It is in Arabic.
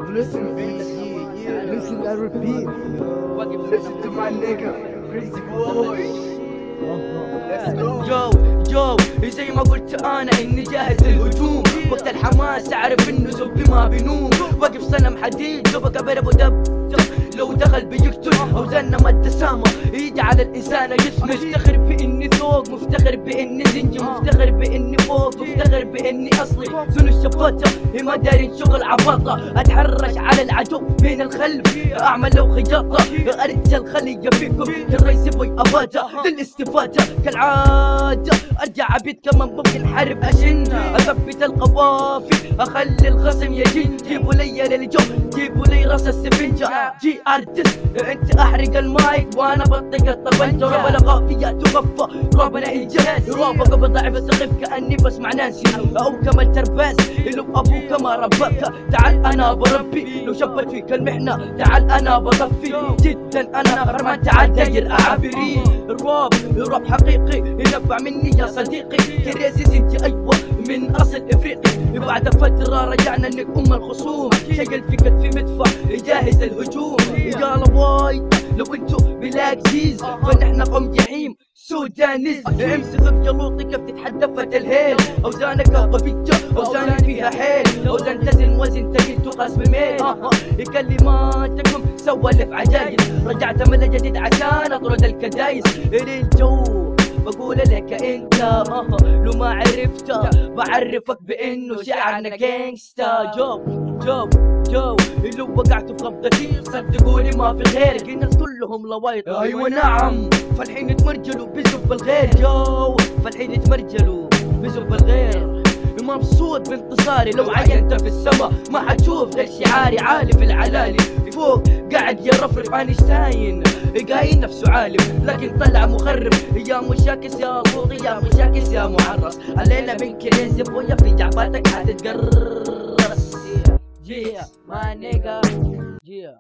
Listen I repeat. Listen to my nigga Crazy Boy. Let's go. جو زي ما قلت انا اني جاهز للهجوم. وقت الحماس اعرف انه زبي ما بينوم. واقف صنم حديد زبك ابر ابو دب لو دخل بيقتل اوزاننا ما التسامة يجي على الانسان جسم. مفتخر باني ذوق، مفتخر باني زنجي، مفتخر باني فوق، مفتخر باني اصلي زون الشفاطة. ما داري شغل عباطة، اتحرش على العدو من الخلف اعمل لو خياطة. ارجل خلية فيكم الرئيس بوي اباتا للاستفادة كالعادة. ارجع ابيد كمان ممكن حرب اشن اثبت القوافي اخلي الخصم يجن. جيبوا لي للجو، جيبوا لي راس السفنجة. جي ارتست انت احرق المايك وانا بطق الطبنجة. راب الغافية تغفى، رابنا انجاز، رابك بضعف السخيف كاني بسمع نانسي او كمان ترباس. لو ابوك ما ربك تعال انا بربي، لو شبت فيك المحنة تعال انا بطفي. جدا انا خرمان تعال داير اعبري. الراب حقيقي ينبع مني يا صديقي. كريزي انت ايوه من اصل افريقي. بعد فترة رجعنا نقوم الخصوم، شغل في كتفي مدفع جاهز الهجوم. يا لواي لو انتو بلاك جيز فنحنا قوم جحيم سودانيز. امسك بجلوطي كيف تتحدفت الهيل. اوزانك قوية اوزاني فيها حيل، اوزان تزن وزن تقيل تقاس بالميل. كلماتكم سوالف عجايب، رجعت من جديد عشان اطرد الكدايس. الجو بقول لك انت لو ما عرفته بعرفك بانه شعرنا جانجستا. جو اللي وقعتوا في غبطتي صدقوني ما في غيرك. الناس كلهم لوايط ايوه نعم فالحين يتمرجلوا بزب الغير. جو فالحين يتمرجلوا بزب الغير. مبسوط بانتصاري لو عينت في السما ما حتشوف غير شعاري عالي في العلالي. فوق قاعد يرفرف اينشتاين قايل نفسه عالم لكن طلع مخرف. يا مشاكس يا لوطي يا مشاكس يا معرس. علينا من كريزي بويا في جعباتك حتتقرص. Yeah, my nigga. Yeah.